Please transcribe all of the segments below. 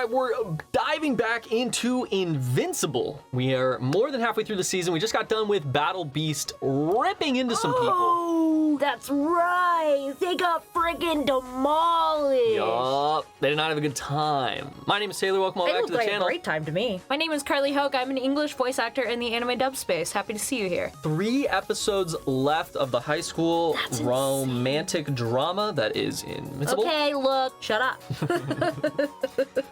right, we're diving back into Invincible. We are more than halfway through the season. We just got done with Battle Beast ripping into some people. Oh, that's right. They got friggin' demolished. Yup, they did not have a good time. My name is Taylor. Welcome all back to the channel. A great time to me. My name is Karlii Hoke. I'm an English voice actor in the anime dub space. Happy to see you here. 3 episodes left of the high school That's romantic drama that is Invincible. Okay, look, shut up.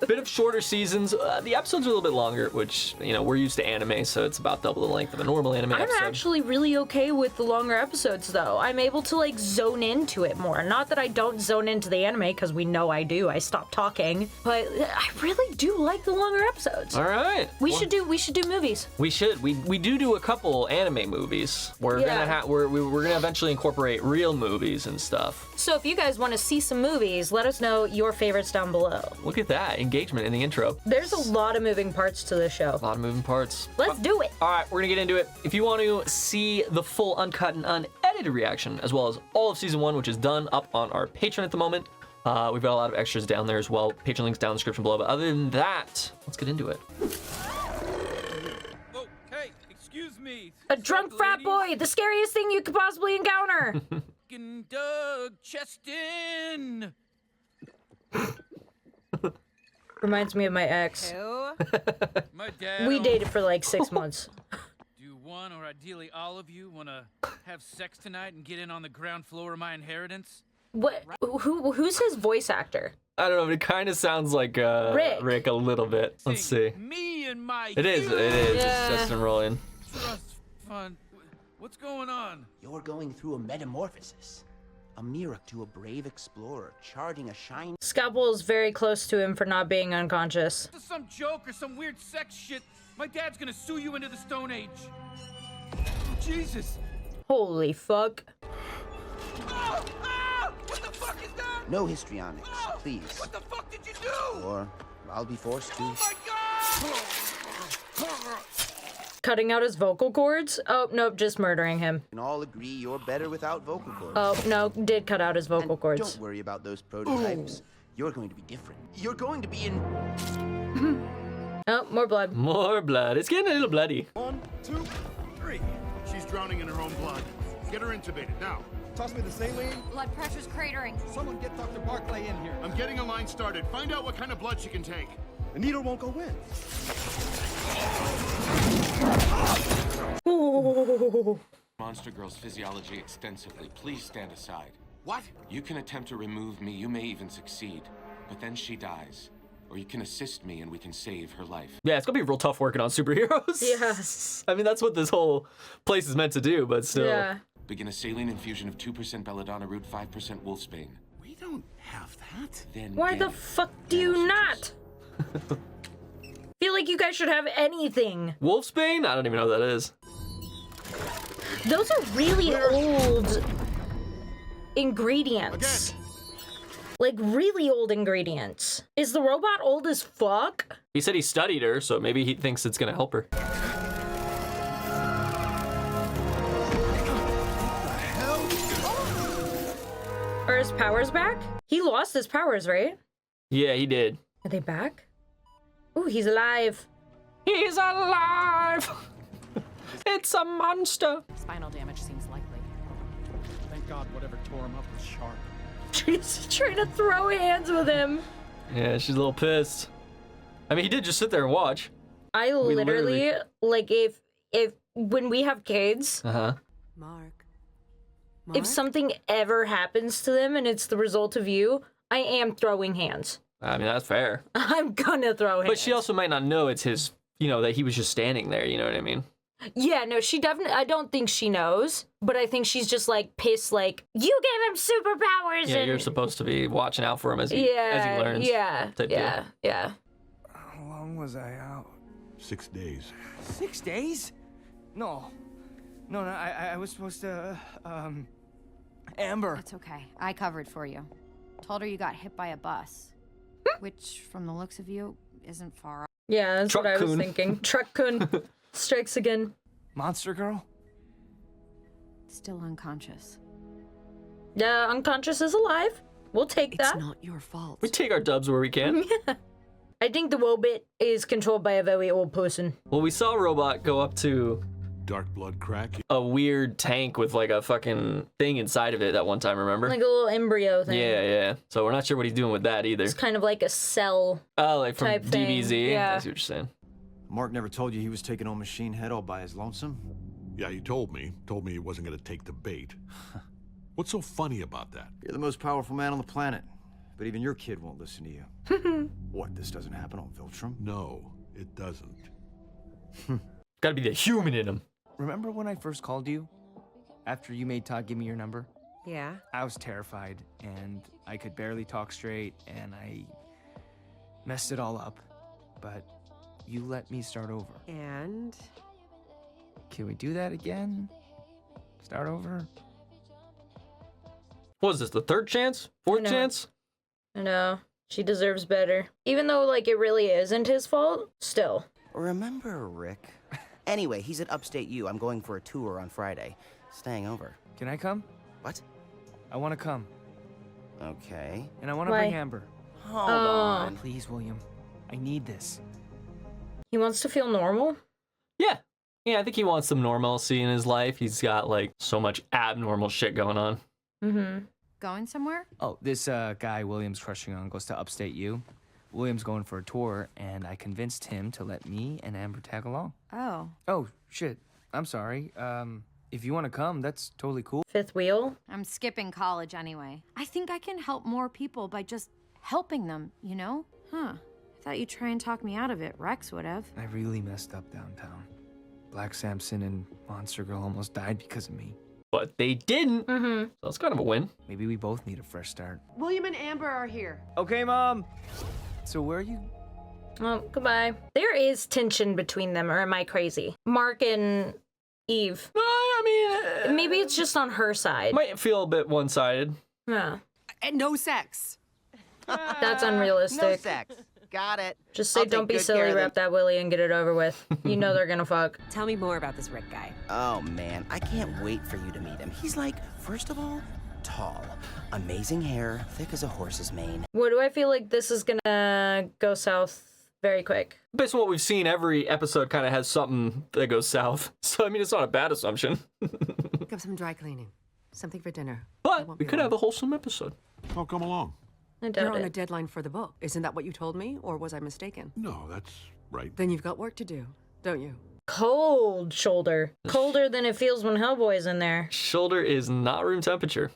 Bit of shorter seasons. The episodes are a little bit longer, which, you know, we're used to anime, so it's about double the length of a normal anime I'm episode. actually really okay with the longer episodes, though. I'm able to, like, zone into it more. Not that I don't zone into the anime, because we know I do. I stopped talking. But I really do like the longer episodes. All right. We should do movies. We should. We do a couple anime movies. We're gonna eventually incorporate real movies and stuff. So if you guys want to see some movies, let us know your favorites down below. Look at that engagement in the intro. There's a lot of moving parts to this show. A lot of moving parts. Let's do it. All right, we're gonna get into it. If you want to see the full uncut and unedited reaction, as well as all of season 1, which is done up on our Patreon at the moment, we've got a lot of extras down there as well. Patreon links down in the description below. But other than that, let's get into it. Oh, hey, excuse me. A drunk frat boy, the scariest thing you could possibly encounter. Doug Cheston. Reminds me of my ex. My dad. We dated for like 6 months. Do one, or ideally all of you, want to have sex tonight and get in on the ground floor of my inheritance? What? Who's his voice actor? I don't know, but it kind of sounds like Rick a little bit. Let's see. Me and my. It is. Yeah. It's Justin Roiland. Trust fund. What's going on? You're going through a metamorphosis. A mirror to a brave explorer, charting a shine. Scalpel is very close to him for not being unconscious. This is some joke or some weird sex shit. My dad's gonna sue you into the Stone Age. Oh, Jesus. Holy fuck. Oh, ah! What the fuck is that? No histrionics, please. What the fuck did you do? Or I'll be forced to. Oh my God! Cutting out his vocal cords? Oh, nope, just murdering him. We can all agree you're better without vocal cords. Oh, no, did cut out his vocal And cords. don't worry about those prototypes. You're going to be different. You're going to be in. Oh, more blood. More blood. It's getting a little bloody. 1, 2, 3. She's drowning in her own blood. Get her intubated now. Toss me the saline. Blood pressure's cratering. Someone get Dr. Barclay in here. I'm getting a line started. Find out what kind of blood she can take. The needle won't go in. Ooh. Monster Girl's physiology extensively. Please stand aside. What? You can attempt to remove me, you may even succeed, but then she dies. Or you can assist me and we can save her life. Yeah, it's gonna be real tough working on superheroes. Yes. I mean, that's what this whole place is meant to do, but still. Yeah. Begin a saline infusion of 2% belladonna root, 5% wolfsbane. We don't have that. Then Why get the it. fuck do you not? Feel like you guys should have anything. Wolfsbane? I don't even know what that is. Those are really old ingredients. Like really old ingredients. Is the robot old as fuck? He said he studied her, so maybe he thinks it's gonna help her. Are his powers back? He lost his powers, right? Yeah, he did. Are they back? Ooh, he's alive. He's alive! It's a monster! Spinal damage seems likely. Thank God whatever tore him up was sharp. She's trying to throw hands with him. Yeah, she's a little pissed. I mean, he did just sit there and watch. I literally, like, if when we have kids, Mark. if something ever happens to them and it's the result of you, I am throwing hands. I mean, that's fair. I'm gonna throw hands. But she also might not know it's his, you know, that he was just standing there, you know what I mean? Yeah, no, she definitely, I don't think she knows, but I think she's just like pissed, like, you gave him superpowers. Yeah, and... you're supposed to be watching out for him as he learns. Yeah, type deal. yeah. How long was I out? 6 days. 6 days? No. No, I was supposed to, Amber. It's okay. I covered for you. Told her you got hit by a bus. Which, from the looks of you, isn't far off. Yeah, that's what I was Truck-kun. thinking. Truck-kun strikes again. Monster Girl? Still unconscious. Yeah, unconscious is alive. We'll take that. It's not your fault. We take our dubs where we can. I I think the Wobit is controlled by a very old person. Well, we saw Robot go up to Dark blood crack. a weird tank with like a fucking thing inside of it that one time, remember? Like a little embryo thing. Yeah. So we're not sure what he's doing with that either. It's kind of like a cell. Oh, like from type thing. DBZ? Yeah. I see what you're saying. Mark never told you he was taking on Machine Head all by his lonesome? Yeah, he told me. Told me he wasn't going to take the bait. What's so funny about that? You're the most powerful man on the planet, but even your kid won't listen to you. What, this doesn't happen on Viltrum? No, it doesn't. Gotta be the human in him. Remember when I first called you? After you made Todd give me your number? Yeah? I was terrified, and I could barely talk straight, and I messed it all up. But you let me start over. And? Can we do that again? Start over? What is this, the third chance? Fourth No. chance? I know. She deserves better. Even though, like, it really isn't his fault, still. Remember Rick? Anyway, he's at Upstate U. I'm going for a tour on Friday. Staying over. Can I come? What? I want to come. Okay. And I want to Why? bring Amber. Hold on. Please, William. I need this. He wants to feel normal? Yeah. Yeah, I think he wants some normalcy in his life. He's got like so much abnormal shit going on. Mm-hmm. Going somewhere? Oh, this guy William's crushing on goes to Upstate U. William's going for a tour, and I convinced him to let me and Amber tag along. Oh. Oh, shit. I'm sorry. If you want to come, that's totally cool. Fifth wheel? I'm skipping college anyway. I think I can help more people by just helping them, you know? Huh. I thought you'd try and talk me out of it. Rex would have. I really messed up downtown. Black Samson and Monster Girl almost died because of me. But they didn't. Mm-hmm. So it's kind of a win. Maybe we both need a fresh start. William and Amber are here. Okay, Mom. So where are you? Oh, goodbye. There is tension between them, or am I crazy? Mark and Eve. I mean, Maybe it's just on her side. might feel a bit one-sided. Yeah. And no sex. That's unrealistic. No sex. Got it. Just say I'll take don't be good silly, care of wrap that Willie and get it over with. You know they're gonna fuck. Tell me more about this Rick guy. Oh man, I can't wait for you to meet him. He's like, first of all, tall, amazing hair, thick as a horse's mane. What do I feel like this is gonna go south very quick? Based on what we've seen, every episode kind of has something that goes south. So, I mean, it's not a bad assumption. Pick up some dry cleaning. Something for dinner. But we could have a wholesome episode. Oh, come along. I You're doubt on a it. deadline for the book. Isn't that what you told me, or was I mistaken? No, that's right. Then you've got work to do, don't you? Cold shoulder. Colder than it feels when Hellboy's in there. Shoulder is not room temperature.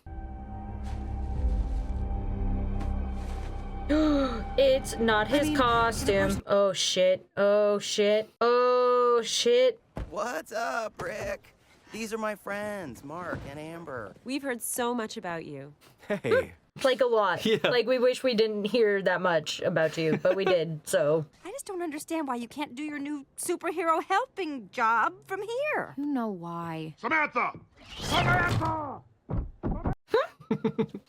It's not his costume. Oh shit. Oh shit. Oh shit. What's up, Rick? These are my friends, Mark and Amber. We've heard so much about you. Hey. Like a lot. Yeah. Like we wish we didn't hear that much about you, but we did, so. I just don't understand why you can't do your new superhero helping job from here. You know why. Samantha! Samantha!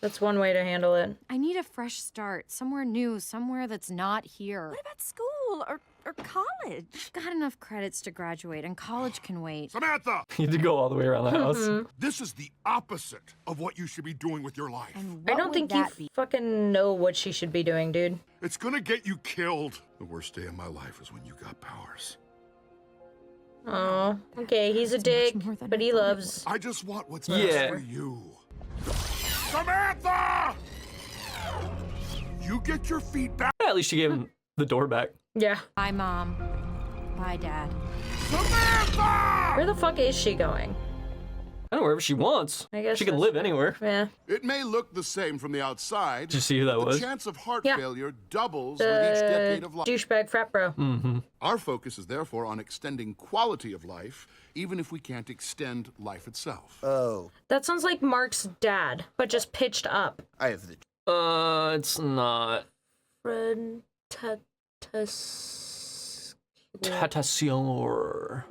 That's one way to handle it. I need a fresh start. Somewhere new, somewhere that's not here. What about school or college? I've got enough credits to graduate, and college can wait. Samantha! You had to go all the way around the house. This is the opposite of what you should be doing with your life. And I what don't would think you that be? fucking know what she should be doing, dude. It's gonna get you killed. The worst day of my life is when you got powers. Oh, okay, he's a dick, more than but I he thought it loves. I just want what's Yeah. best for you. Samantha! You get your feet back. At least she gave him the door back. Yeah. Bye, Mom. Bye, Dad. Samantha! Where the fuck is she going? I don't know, wherever she wants. I guess she can that's live true. anywhere. Yeah. It may look the same from the outside. Did you see who that The was? chance of heart Yeah. failure doubles with each decade of life. Douchebag frat bro. Mm-hmm. Our focus is therefore on extending quality of life, even if we can't extend life itself. Oh, That sounds like Mark's dad, but just pitched up. I have the... It's not. Fred Tatas. Tatacion.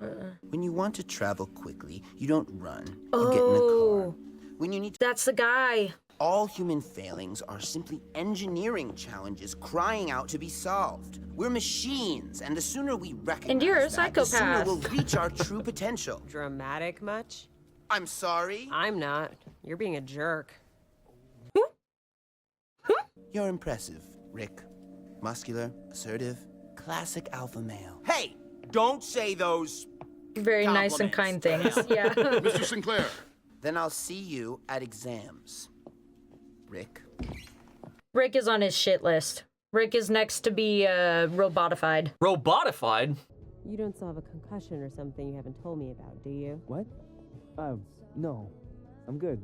When you want to travel quickly, you don't run. You get in a car. When you need to... That's the guy. All human failings are simply engineering challenges crying out to be solved. We're machines, and the sooner we recognize And you're a that, the sooner psychopath. we'll reach our true potential. Dramatic much? I'm sorry. I'm not. You're being a jerk. You're impressive, Rick. Muscular, assertive, classic alpha male. Hey, don't say those Very nice and kind things. Yeah. Mr. Sinclair. Then I'll see you at exams. Rick. Rick is on his shit list. Rick is next to be robotified. Robotified? You don't still have a concussion or something you haven't told me about, do you? What? No. I'm good.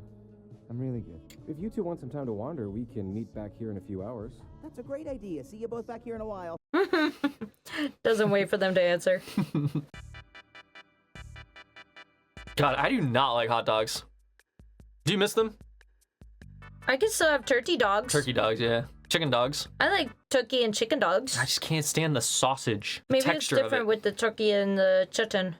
I'm really good. If you two want some time to wander, we can meet back here in a few hours. That's a great idea. See you both back here in a while. Doesn't wait for them to answer. God, I do not like hot dogs. Do you miss them? I can still have turkey dogs. Turkey dogs, yeah. Chicken dogs. I like turkey and chicken dogs. I just can't stand the sausage Maybe texture it's different of it. with the turkey and the chicken.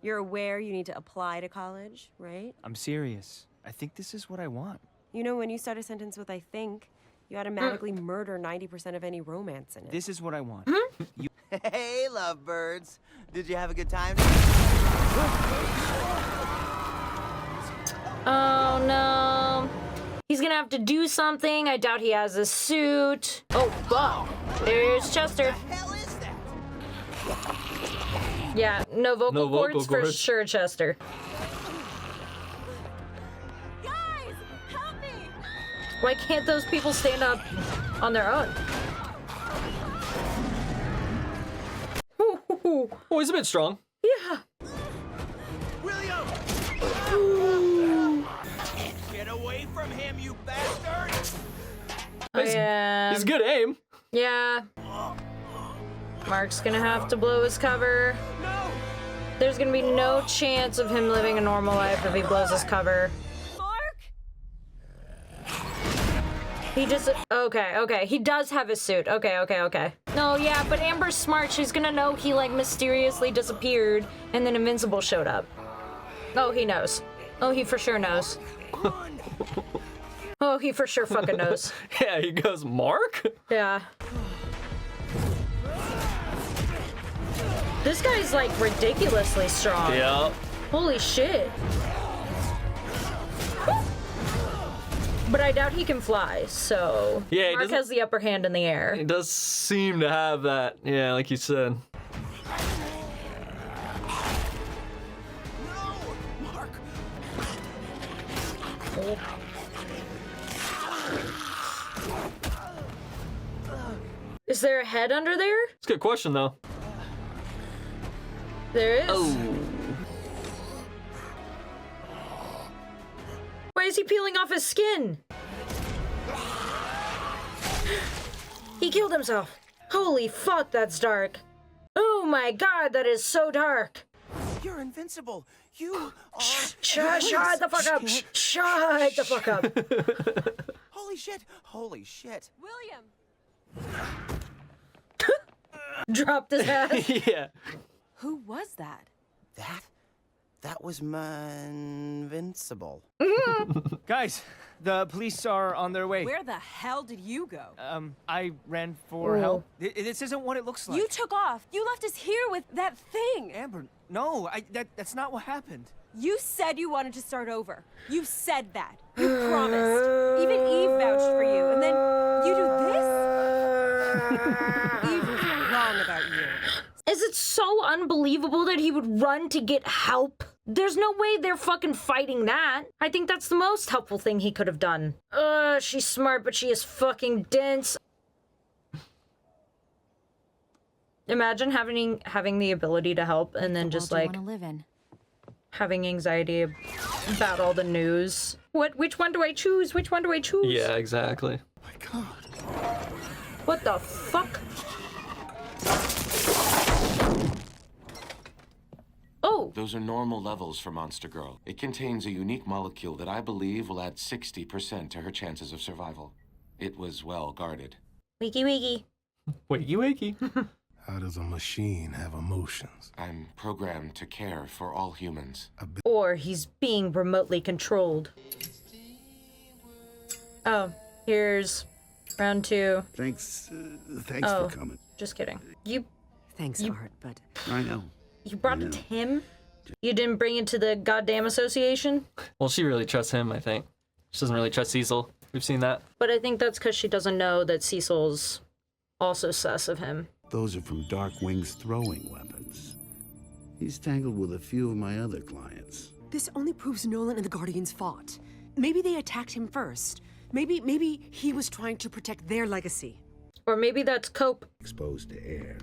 You're aware you need to apply to college, right? I'm serious. I think this is what I want. You know, when you start a sentence with I think, you automatically murder 90% of any romance in it. This is what I want. Hey, lovebirds. Did you have a good time? Oh no. He's gonna have to do something. I doubt he has a suit. Oh, fuck. There's Chester. What the hell is that? Yeah, no vocal cords for sure, Chester. Guys, help me! Why can't those people stand up on their own? Oh, he's a bit strong. Yeah. William! Get away from him, you bastard! He's good aim. Yeah. Mark's gonna have to blow his cover. No! There's gonna be no chance of him living a normal life if he blows his cover. Mark? He just, okay. He does have his suit. Okay. No, yeah, but Amber's smart. She's gonna know he, like, mysteriously disappeared and then Invincible showed up. Oh, he knows. Oh, he for sure knows. Oh, he for sure fucking knows. Yeah, he goes, Mark? Yeah. This guy's, like, ridiculously strong. Yeah. Holy shit. But I doubt he can fly, so Yeah, Mark has the upper hand in the air. He does seem to have that, yeah, like you said. Is there a head under there? It's a good question, though. There is. Oh. Why is he peeling off his skin? He killed himself. Holy fuck, that's dark. Oh my god, that is so dark. You're invincible. You are... Shut the fuck up. Shut the fuck up. Holy shit. William! Dropped his ass. Yeah. Who was that? That was my Invincible. Guys, the police are on their way. Where the hell did you go? I ran for Ooh. help. This isn't what it looks like. You took off. You left us here with that thing. Amber, no, that's not what happened. You said you wanted to start over. You said that. You promised. Even Eve vouched for you. And then you do this? Eve was wrong about you. Is it so unbelievable that he would run to get help? There's no way they're fucking fighting that. I think that's the most helpful thing he could have done. She's smart, but she is fucking dense. Imagine having the ability to help and then just like live in? having anxiety about all the news. Which one do I choose? Which one do I choose? Yeah, exactly. My God. What the fuck? Oh! Those are normal levels for Monster Girl. It contains a unique molecule that I believe will add 60% to her chances of survival. It was well guarded. Wakey wakey. Wakey. How does a machine have emotions? I'm programmed to care for all humans. Or he's being remotely controlled. Oh, here's round 2. Thanks for coming. Just kidding. Thanks, Art, but... I know. You brought it to him? You didn't bring it to the goddamn association? Well, she really trusts him, I think. She doesn't really trust Cecil. We've seen that. But I think that's because she doesn't know that Cecil's Also sus of him. Those are from Darkwing's throwing weapons. He's tangled with a few of my other clients. This only proves Nolan and the Guardians fought. Maybe they attacked him first. Maybe he was trying to protect their legacy. Or maybe that's Cope. Exposed to air.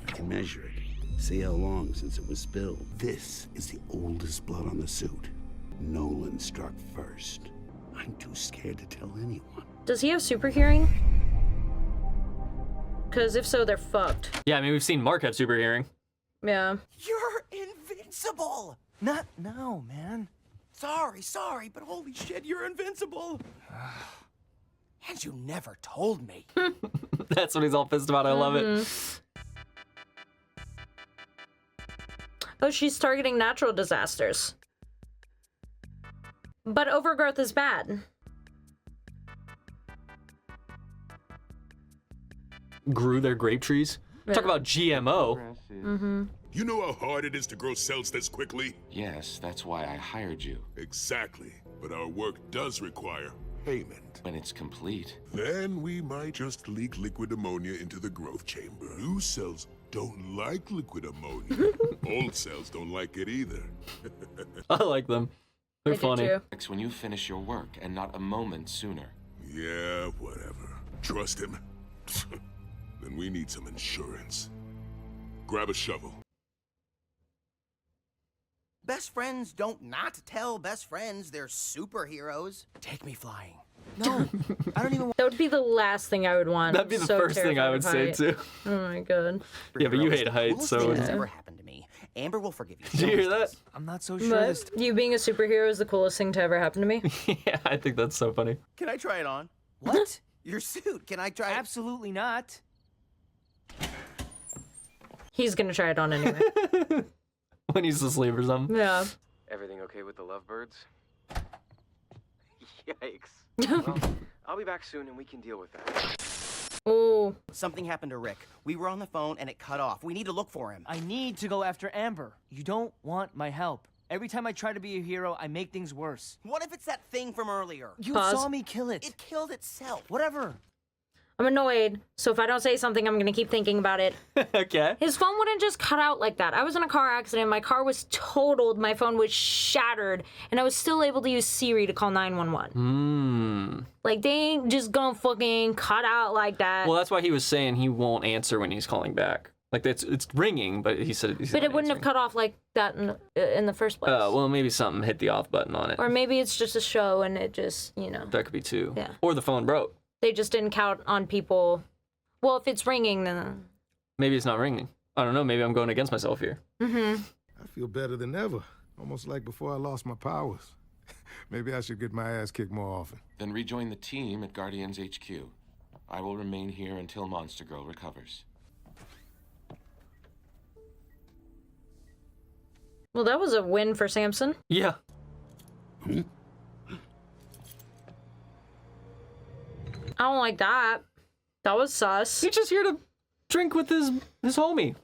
I can measure it. See how long since it was spilled. This is the oldest blood on the suit. Nolan struck first. I'm too scared to tell anyone. Does he have super hearing? Because if so, they're fucked. Yeah, I mean, we've seen Mark have super hearing. Yeah. You're invincible! Not now, man. Sorry, but holy shit, you're invincible! And you never told me. That's what he's all pissed about. I love it. Oh, she's targeting natural disasters. But overgrowth is bad. Grew their grape trees. Talk about GMO. You know how hard it is to grow cells this quickly? Yes, that's why I hired you. Exactly. But our work does require payment. When it's complete. Then we might just leak liquid ammonia into the growth chamber. New cells don't like liquid ammonia. Old cells don't like it either. I like them. They're funny. When you finish your work, and not a moment sooner. Yeah, whatever. Trust him. Then we need some insurance. Grab a shovel. Best friends don't not tell best friends they're superheroes. Take me flying. No, I don't even. That would be the last thing I would want. That'd be the first thing I would say too. Oh my god. Yeah, but you hate heights, so. Coolest thing that's ever happened to me. Amber will forgive you. Did you hear that? I'm not so sure. But you being a superhero is the coolest thing to ever happen to me. Yeah, I think that's so funny. Can I try it on? What? Your suit. Can I try it? Absolutely not. He's gonna try it on anyway. When he's asleep or something. Yeah. Everything okay with the lovebirds? Yikes. Well, I'll be back soon and we can deal with that. Oh. Something happened to Rick. We were on the phone and it cut off. We need to look for him. I need to go after Amber. You don't want my help. Every time I try to be a hero, I make things worse. What if it's that thing from earlier? You saw me kill it. It killed itself. Whatever. I'm annoyed, so if I don't say something, I'm gonna keep thinking about it. Okay. His phone wouldn't just cut out like that. I was in a car accident, my car was totaled, my phone was shattered, and I was still able to use Siri to call 911. Like, they ain't just gonna fucking cut out like that. Well, that's why he was saying he won't answer when he's calling back. Like, it's ringing, but he said he's But not it wouldn't have cut off like that in the first place. well, maybe something hit the off button on it. Or maybe it's just a show and it just, you know. That could be too. Yeah. Or the phone broke. They just didn't count on people. Well, if it's ringing, then... Maybe it's not ringing. I don't know. Maybe I'm going against myself here. I feel better than ever. Almost like before I lost my powers. Maybe I should get my ass kicked more often. Then rejoin the team at Guardians HQ. I will remain here until Monster Girl recovers. Well, that was a win for Samson. Yeah. I don't like that. That was sus. He's just here to drink with his homie.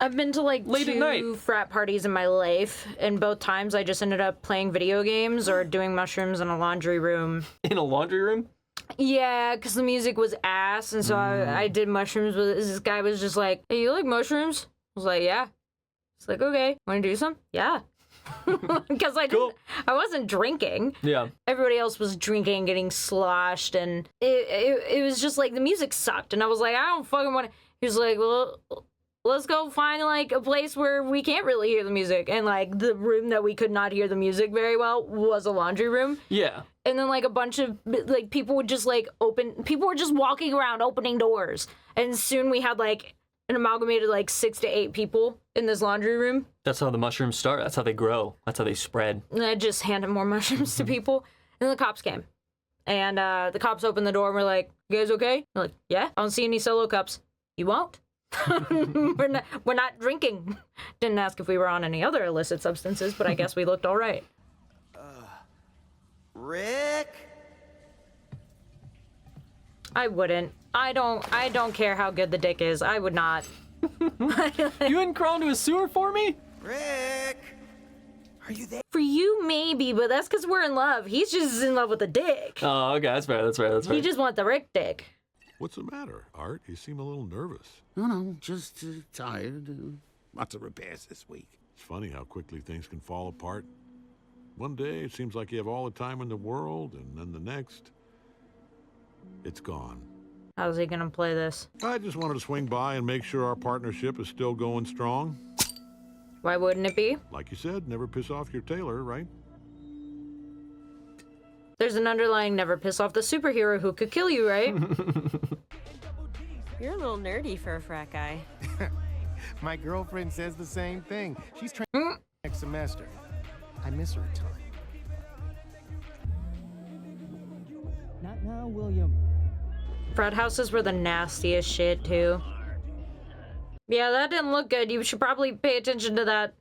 I've been to like Late at night. 2 frat parties in my life, and both times I just ended up playing video games or doing mushrooms in a laundry room. In a laundry room? Yeah, because the music was ass, and so I did mushrooms with this guy was just like, hey, you like mushrooms? I was like, yeah. It's like, okay, want to do some? Yeah. Because I wasn't drinking. Yeah. Everybody else was drinking, getting sloshed, and it was just like the music sucked. And I was like, I don't fucking want to. He was like, well, let's go find like a place where we can't really hear the music. And like the room that we could not hear the music very well was a laundry room. Yeah. And then like a bunch of like people would just like people were just walking around opening doors. And soon we had like an amalgamated like 6 to 8 people in this laundry room. That's how the mushrooms start. That's how they grow. That's how they spread. And I just handed more mushrooms to people. And then the cops came. And the cops opened the door and were like, you guys okay? We're like, yeah, I don't see any solo cups. You won't? we're not drinking. Didn't ask if we were on any other illicit substances, but I guess we looked all right. Rick? I wouldn't. I don't care how good the dick is. I would not. You wouldn't crawl into a sewer for me? Rick? Are you there? For you, maybe, but that's because we're in love. He's just in love with the dick. Oh, okay, that's fair. He just wants the Rick dick. What's the matter, Art? You seem a little nervous. No, just tired. Lots of repairs this week. It's funny how quickly things can fall apart. One day it seems like you have all the time in the world, and then the next, it's gone. How's he gonna play this? I just wanted to swing by and make sure our partnership is still going strong. Why wouldn't it be? Like you said, never piss off your tailor, right? There's an underlying never piss off the superhero who could kill you, right? You're a little nerdy for a frat guy. My girlfriend says the same thing. She's trying next semester. I miss her a ton. Not now, William. Frat houses were the nastiest shit, too. Yeah, that didn't look good. You should probably pay attention to that.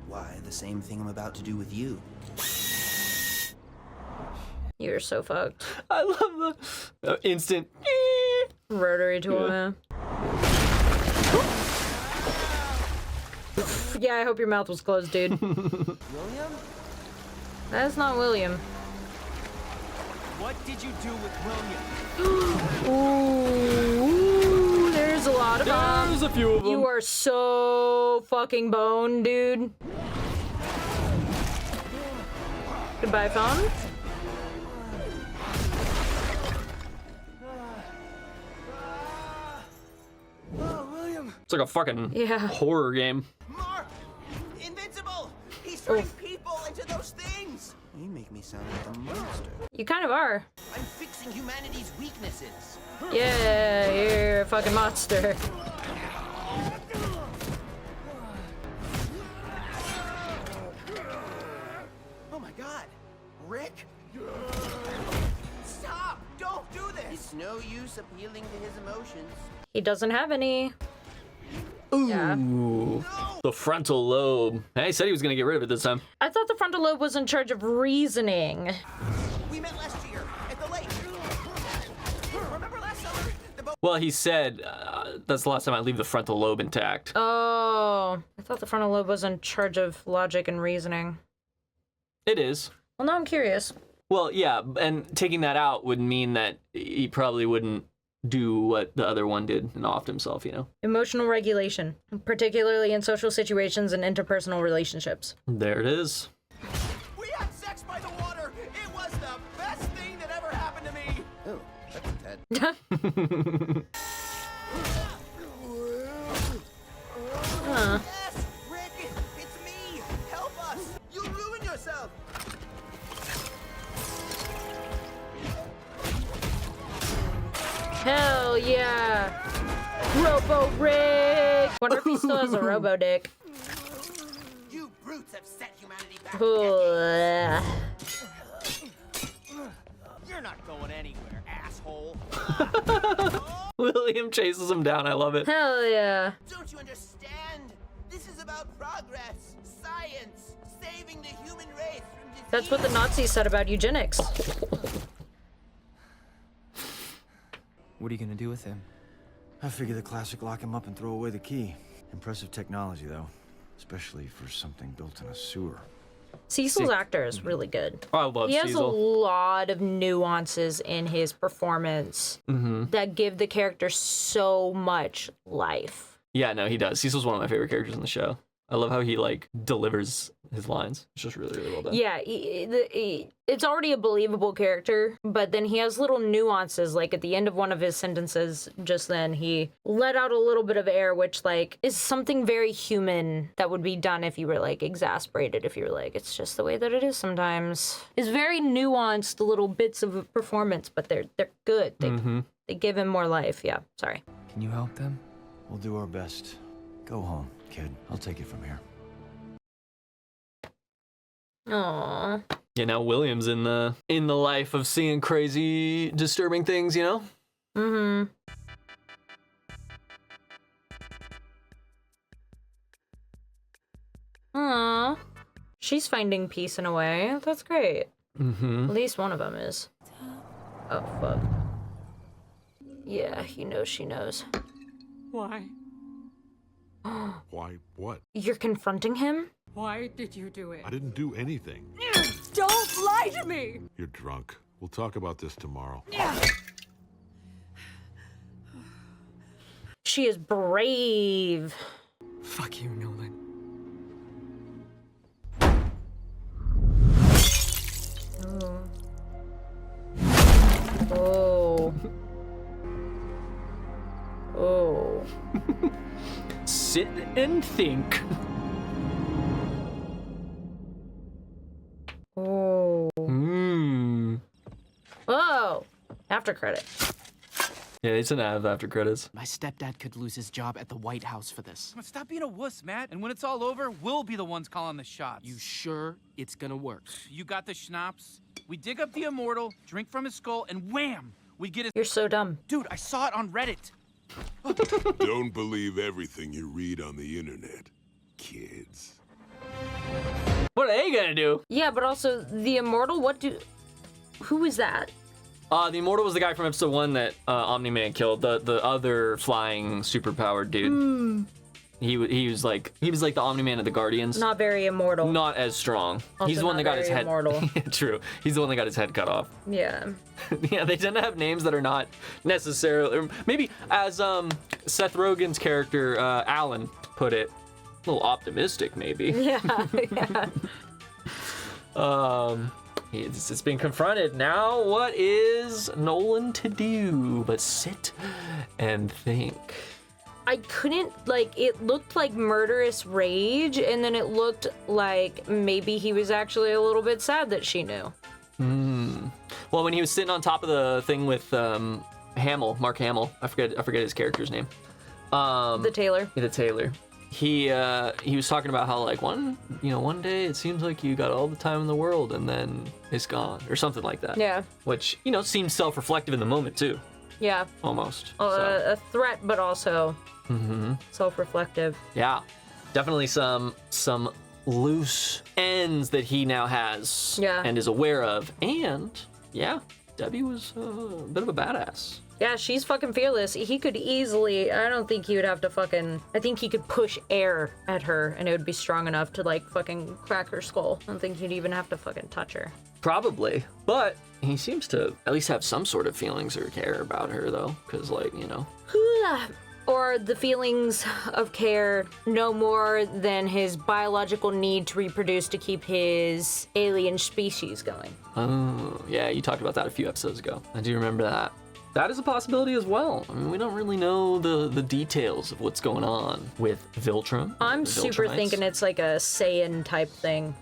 Why, the same thing I'm about to do with you. You're so fucked. I love the instant rotary tool, man. Yeah, I hope your mouth was closed, dude. William? That's not William. What did you do with William? Ooh, there's a lot of them. There's a few of them. You are so fucking boned, dude. Goodbye, phone. Oh, William. It's like a fucking horror game. Mark! Invincible! He's turning people into those things! You make me sound like a monster. You kind of are. I'm fixing humanity's weaknesses. Yeah, you're a fucking monster. Oh my god! Rick? Stop! Don't do this! It's no use appealing to his emotions. He doesn't have any. Ooh, Yeah. the frontal lobe. Hey, he said he was gonna get rid of it this time. I thought the frontal lobe was in charge of reasoning. We met last year at the lake. Remember last summer? Well, he said that's the last time I leave the frontal lobe intact. Oh, I thought the frontal lobe was in charge of logic and reasoning. It is. Well, now I'm curious. Well, yeah, and taking that out would mean that he probably wouldn't do what the other one did and offed himself, you know? Emotional regulation, particularly in social situations and interpersonal relationships. There it is. We had sex by the water! It was the best thing that ever happened to me! Oh, that's dead. Huh. Yes! Rick! It's me! Help us! You'll ruin yourself! Hell yeah! Robo Rick! Wonder if he still has a robo dick. You brutes have set humanity back. You're not going anywhere, asshole. William chases him down. I love it. Hell yeah. Don't you understand? This is about progress, science, saving the human race from disease. That's what the Nazis said about eugenics. What are you gonna do with him? I figure the classic lock him up and throw away the key. Impressive technology, though. Especially for something built in a sewer. Cecil's actor is really good. I love He has Cecil. a lot of nuances in his performance that give the character so much life. Yeah, no, he does. Cecil's one of my favorite characters in the show. I love how he, like, delivers his lines. It's just really, really well done. Yeah, it's already a believable character, but then he has little nuances. Like at the end of one of his sentences, just then he let out a little bit of air, which like is something very human that would be done if you were like exasperated. If you were like, it's just the way that it is sometimes. It's very nuanced little bits of performance, but they're good. They give him more life. Yeah, sorry. Can you help them? We'll do our best. Go home, kid. I'll take it from here. Aww. Yeah, now William's in the life of seeing crazy, disturbing things, you know? Aww. She's finding peace in a way. That's great. At least one of them is. Oh, fuck. Yeah, he knows she knows. Why? Why, what? You're confronting him? Why did you do it? I didn't do anything. Don't lie to me! You're drunk. We'll talk about this tomorrow. She is brave. Fuck you, Nolan. Oh. Oh. Sit and think. Oh. Oh. After credit. Yeah, it's an ad after credits. My stepdad could lose his job at the White House for this. Come on, stop being a wuss, Matt. And when it's all over, we'll be the ones calling the shots. You sure it's gonna work? You got the schnapps? We dig up the immortal, drink from his skull, and wham! We get his— You're so dumb. Dude, I saw it on Reddit. Don't believe everything you read on the internet, kids. What are they gonna do? Yeah, but also the immortal. Who is that? The immortal was the guy from episode 1 that Omni-Man killed. The other flying superpowered dude. He was like the Omni-Man of the Guardians. Not very immortal. Not as strong. Also He's the one that got his very head. immortal. True. He's the one that got his head cut off. Yeah. Yeah, they tend to have names that are not necessarily. Or maybe as Seth Rogen's character Alan put it, a little optimistic, maybe. Yeah. Yeah. It's been confronted. Now, what is Nolan to do but sit and think? I couldn't, it looked like murderous rage, and then it looked like maybe he was actually a little bit sad that she knew. Well, when he was sitting on top of the thing with Hamill, Mark Hamill, I forget his character's name. The tailor. The tailor. He was talking about how one day it seems like you got all the time in the world and then it's gone or something like that. Yeah. Which seems self-reflective in the moment too. Yeah. Almost. A threat, but also self-reflective. Yeah, definitely some loose ends that he now has and is aware of. And yeah, Debbie was a bit of a badass. Yeah, she's fucking fearless. He could easily, I don't think he would have to I think he could push air at her and it would be strong enough to fucking crack her skull. I don't think he'd even have to fucking touch her. Probably, but he seems to at least have some sort of feelings or care about her though, because Or the feelings of care no more than his biological need to reproduce to keep his alien species going. Oh, yeah, you talked about that a few episodes ago. I do remember that. That is a possibility as well. I mean, we don't really know the details of what's going on with Viltrum. I'm super thinking it's like a Saiyan type thing.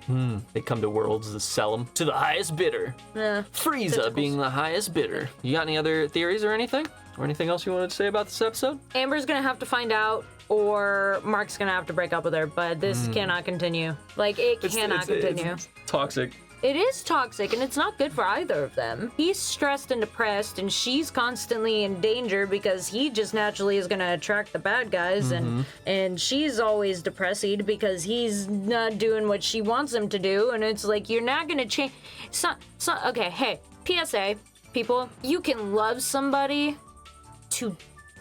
They come to worlds to sell them to the highest bidder. Frieza being the highest bidder. You got any other theories or anything? Or anything else you wanted to say about this episode? Amber's gonna have to find out, or Mark's gonna have to break up with her, but this cannot continue. It cannot continue. It's toxic. It is toxic, and it's not good for either of them. He's stressed and depressed, and she's constantly in danger because he just naturally is gonna attract the bad guys, and she's always depressed because he's not doing what she wants him to do, and it's like, you're not gonna change. Okay, hey, PSA, people, you can love somebody to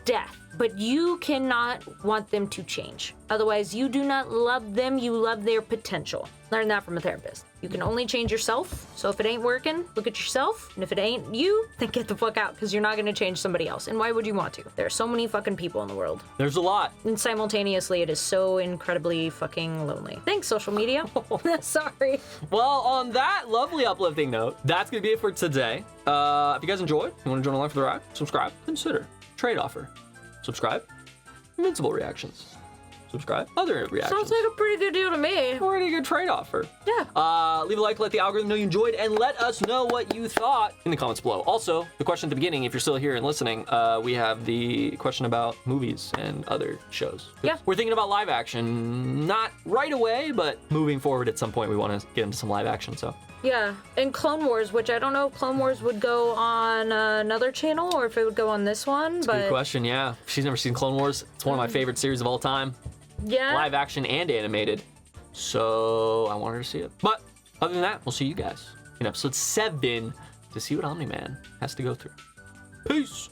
death, but you cannot want them to change. Otherwise, you do not love them, you love their potential. Learn that from a therapist. You can only change yourself, so if it ain't working, look at yourself, and if it ain't you, then get the fuck out, because you're not gonna change somebody else. And why would you want to? There are so many fucking people in the world. There's a lot. And simultaneously, it is so incredibly fucking lonely. Thanks, social media. Sorry. Well, on that lovely uplifting note, that's gonna be it for today. If you guys enjoyed, you wanna join along for the ride, subscribe, consider, trade offer, subscribe, Invincible reactions. Subscribe, other reactions. Sounds like a pretty good deal to me. Pretty good trade offer. Yeah. Leave a like, let the algorithm know you enjoyed, and let us know what you thought in the comments below. Also, the question at the beginning, if you're still here and listening, we have the question about movies and other shows. Yeah. We're thinking about live action, not right away, but moving forward at some point, we want to get into some live action, so. Yeah, and Clone Wars, which I don't know if Clone Wars would go on another channel or if it would go on this one, but... Good question, yeah. If she's never seen Clone Wars, it's one of my favorite series of all time. Yeah. Live action and animated. So I want her to see it. But other than that, we'll see you guys in episode 7 to see what Omni-Man has to go through. Peace.